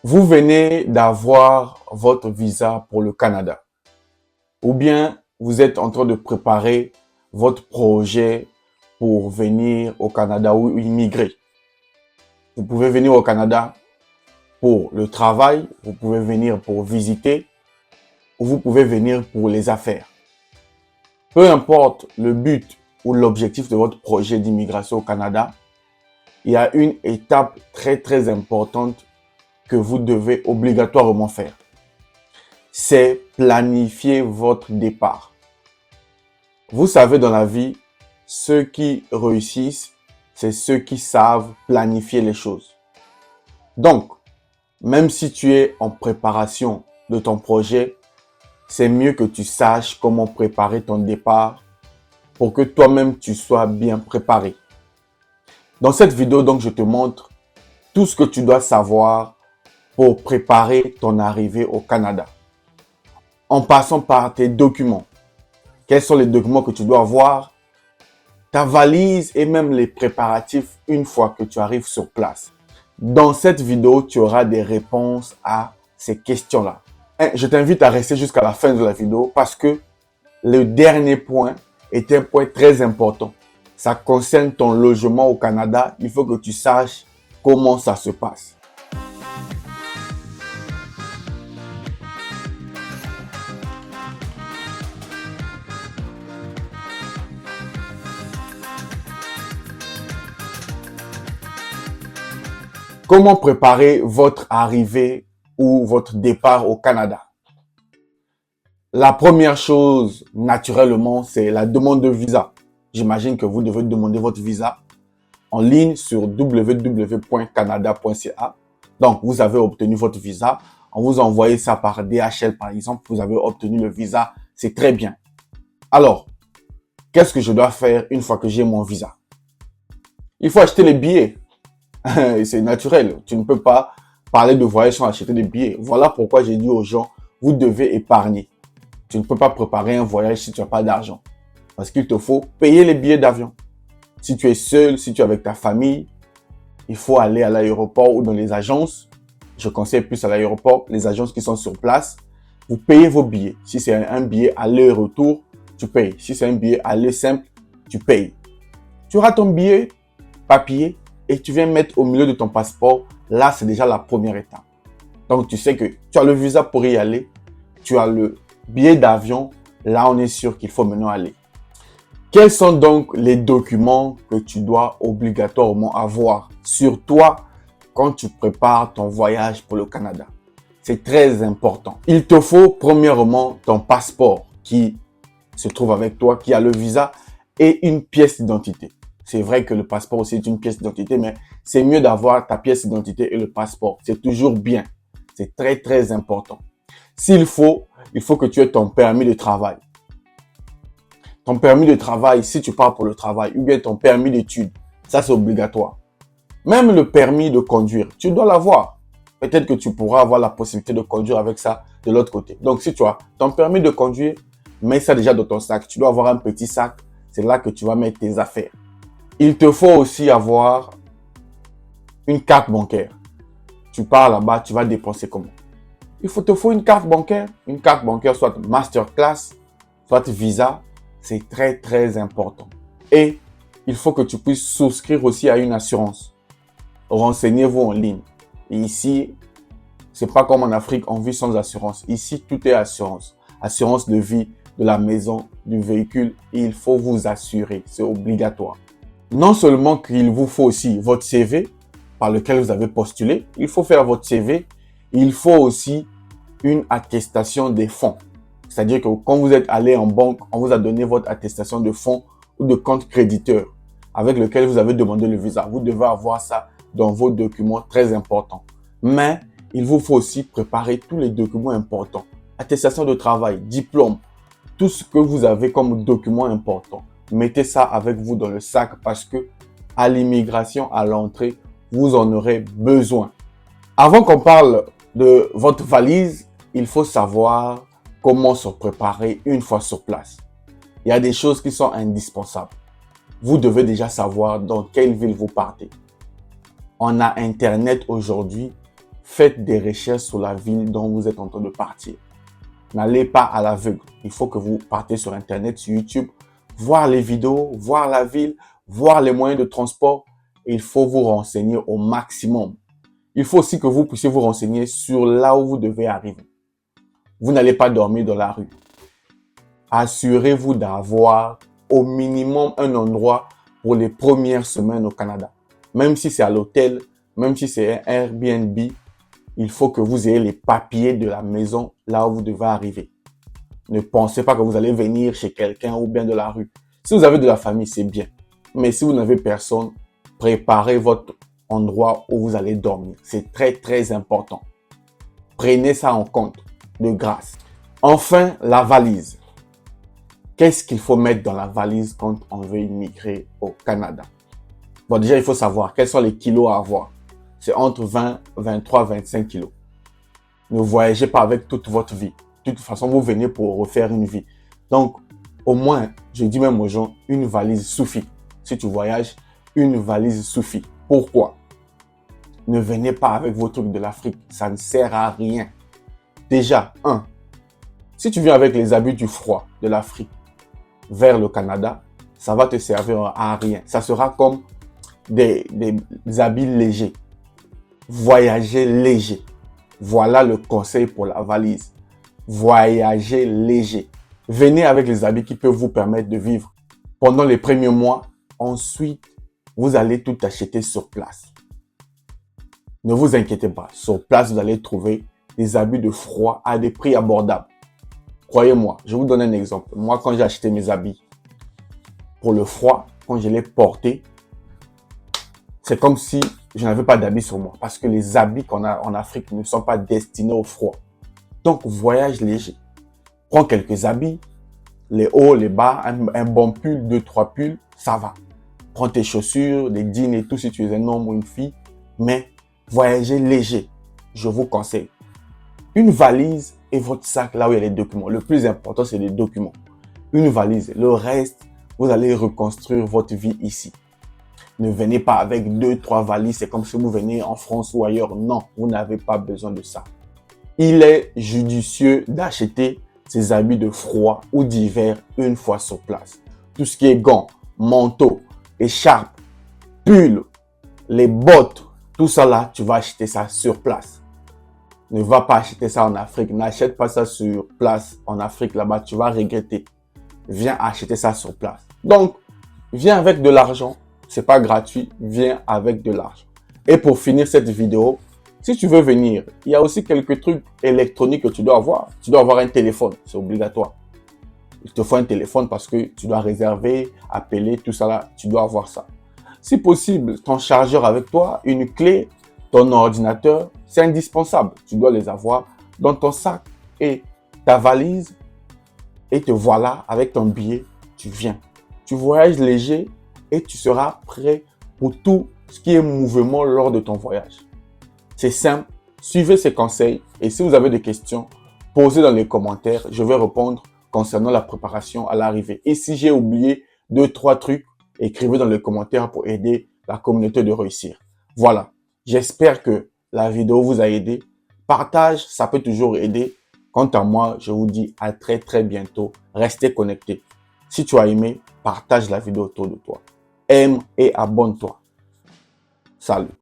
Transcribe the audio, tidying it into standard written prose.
Vous venez d'avoir votre visa pour le Canada ou bien vous êtes en train de préparer votre projet pour venir au Canada ou immigrer. Vous pouvez venir au Canada pour le travail, vous pouvez venir pour visiter ou vous pouvez venir pour les affaires. Peu importe le but ou l'objectif de votre projet d'immigration au Canada, il y a une étape très importante que vous devez obligatoirement faire. C'est planifier votre départ. Vous savez, dans la vie, ceux qui réussissent, c'est ceux qui savent planifier les choses. Donc, même si tu es en préparation de ton projet, c'est mieux que tu saches comment préparer ton départ pour que toi-même tu sois bien préparé. Dans cette vidéo, donc, je te montre tout ce que tu dois savoir pour préparer ton arrivée au Canada. En passant par tes documents. Quels sont les documents que tu dois avoir? Ta valise et même les préparatifs une fois que tu arrives sur place. Dans cette vidéo, tu auras des réponses à ces questions-là. Je t'invite à rester jusqu'à la fin de la vidéo parce que le dernier point est un point très important. Ça concerne ton logement au Canada. Il faut que tu saches comment ça se passe. Comment préparer votre arrivée ou votre départ au Canada? La première chose, naturellement, c'est la demande de visa. J'imagine que vous devez demander votre visa en ligne sur www.canada.ca. Donc, vous avez obtenu votre visa. On vous a envoyé ça par DHL, par exemple. Vous avez obtenu le visa. C'est très bien. Alors, qu'est-ce que je dois faire une fois que j'ai mon visa? Il faut acheter les billets. C'est naturel. Tu ne peux pas parler de voyage sans acheter des billets. Voilà pourquoi j'ai dit aux gens, vous devez épargner. Tu ne peux pas préparer un voyage si tu n'as pas d'argent. Parce qu'il te faut payer les billets d'avion. Si tu es seul, si tu es avec ta famille, il faut aller à l'aéroport ou dans les agences. Je conseille plus à l'aéroport, les agences qui sont sur place. Vous payez vos billets. Si c'est un billet aller-retour, tu payes. Si c'est un billet aller simple, tu payes. Tu auras ton billet papier et tu viens mettre au milieu de ton passeport. Là, c'est déjà la première étape. Donc, tu sais que tu as le visa pour y aller. Tu as le billet d'avion. Là, on est sûr qu'il faut maintenant aller. Quels sont donc les documents que tu dois obligatoirement avoir sur toi quand tu prépares ton voyage pour le Canada? C'est très important. Il te faut premièrement ton passeport qui se trouve avec toi, qui a le visa et une pièce d'identité. C'est vrai que le passeport aussi est une pièce d'identité, mais c'est mieux d'avoir ta pièce d'identité et le passeport. C'est toujours bien. C'est très important. S'il faut, il faut que tu aies ton permis de travail. Ton permis de travail, si tu pars pour le travail, ou bien ton permis d'études, ça c'est obligatoire. Même le permis de conduire, tu dois l'avoir. Peut-être que tu pourras avoir la possibilité de conduire avec ça de l'autre côté. Donc si tu as ton permis de conduire, mets ça déjà dans ton sac. Tu dois avoir un petit sac, c'est là que tu vas mettre tes affaires. Il te faut aussi avoir une carte bancaire. Tu pars là-bas, tu vas dépenser comment? Te faut une carte bancaire. Une carte bancaire, soit Masterclass, soit Visa. C'est très important. Et il faut que tu puisses souscrire aussi à une assurance. Renseignez-vous en ligne. Et ici, c'est pas comme en Afrique, on vit sans assurance. Ici, tout est assurance. Assurance de vie, de la maison, du véhicule. Et il faut vous assurer. C'est obligatoire. Non seulement qu'il vous faut aussi votre CV par lequel vous avez postulé, il faut faire votre CV, il faut aussi une attestation des fonds. C'est-à-dire que quand vous êtes allé en banque, on vous a donné votre attestation de fonds ou de compte créditeur avec lequel vous avez demandé le visa. Vous devez avoir ça dans vos documents très importants. Mais il vous faut aussi préparer tous les documents importants. Attestation de travail, diplôme, tout ce que vous avez comme documents importants. Mettez ça avec vous dans le sac parce que à l'immigration, à l'entrée, vous en aurez besoin. Avant qu'on parle de votre valise, il faut savoir comment se préparer une fois sur place. Il y a des choses qui sont indispensables. Vous devez déjà savoir dans quelle ville vous partez. On a Internet aujourd'hui. Faites des recherches sur la ville dont vous êtes en train de partir. N'allez pas à l'aveugle. Il faut que vous partez sur Internet, sur YouTube, voir les vidéos, voir la ville, voir les moyens de transport. Il faut vous renseigner au maximum. Il faut aussi que vous puissiez vous renseigner sur là où vous devez arriver. Vous n'allez pas dormir dans la rue. Assurez-vous d'avoir au minimum un endroit pour les premières semaines au Canada. Même si c'est à l'hôtel, même si c'est un Airbnb, il faut que vous ayez les papiers de la maison là où vous devez arriver. Ne pensez pas que vous allez venir chez quelqu'un ou bien de la rue. Si vous avez de la famille, c'est bien. Mais si vous n'avez personne, préparez votre endroit où vous allez dormir. C'est très, très important. Prenez ça en compte, de grâce. Enfin, la valise. Qu'est-ce qu'il faut mettre dans la valise quand on veut immigrer au Canada? Bon, déjà, il faut savoir quels sont les kilos à avoir. C'est entre 20, 23, 25 kilos. Ne voyagez pas avec toute votre vie. De toute façon, vous venez pour refaire une vie. Donc, au moins, je dis même aux gens, une valise suffit. Si tu voyages, une valise suffit. Pourquoi? Ne venez pas avec vos trucs de l'Afrique. Ça ne sert à rien. Déjà, si tu viens avec les habits du froid de l'Afrique vers le Canada, ça va te servir à rien. Ça sera comme des habits légers. Voyagez léger. Voilà le conseil pour la valise. Voyagez léger. Venez avec les habits qui peuvent vous permettre de vivre pendant les premiers mois. Ensuite, vous allez tout acheter sur place. Ne vous inquiétez pas. Sur place, vous allez trouver des habits de froid à des prix abordables. Croyez-moi, je vous donne un exemple. Moi, quand j'ai acheté mes habits pour le froid, quand je les portés, c'est comme si je n'avais pas d'habits sur moi. Parce que les habits qu'on a en Afrique ne sont pas destinés au froid. Donc, voyage léger. Prends quelques habits, les hauts, les bas, un bon pull, 2-3 pulls, ça va. Prends tes chaussures, les jeans et tout si tu es un homme ou une fille. Mais voyagez léger, je vous conseille. Une valise et votre sac là où il y a les documents. Le plus important, c'est les documents. Une valise. Le reste, vous allez reconstruire votre vie ici. Ne venez pas avec 2-3 valises. C'est comme si vous venez en France ou ailleurs. Non, vous n'avez pas besoin de ça. Il est judicieux d'acheter ces habits de froid ou d'hiver une fois sur place. Tout ce qui est gants, manteaux, écharpes, pulls, les bottes, tout ça là, tu vas acheter ça sur place. Ne va pas acheter ça en Afrique. N'achète pas ça sur place en Afrique là-bas. Tu vas regretter. Viens acheter ça sur place. Donc, viens avec de l'argent. C'est pas gratuit. Viens avec de l'argent. Et pour finir cette vidéo, si tu veux venir, il y a aussi quelques trucs électroniques que tu dois avoir. Tu dois avoir un téléphone. C'est obligatoire. Il te faut un téléphone parce que tu dois réserver, appeler, tout ça là. Tu dois avoir ça. Si possible, ton chargeur avec toi, une clé, ton ordinateur, c'est indispensable. Tu dois les avoir dans ton sac et ta valise. Et te voilà avec ton billet, tu viens. Tu voyages léger et tu seras prêt pour tout ce qui est mouvement lors de ton voyage. C'est simple, suivez ces conseils et si vous avez des questions, posez dans les commentaires. Je vais répondre concernant la préparation à l'arrivée. Et si j'ai oublié 2-3 trucs, écrivez dans les commentaires pour aider la communauté de réussir. Voilà, j'espère que la vidéo vous a aidé. Partage, ça peut toujours aider. Quant à moi, je vous dis à très très bientôt. Restez connectés. Si tu as aimé, partage la vidéo autour de toi. Aime et abonne-toi. Salut.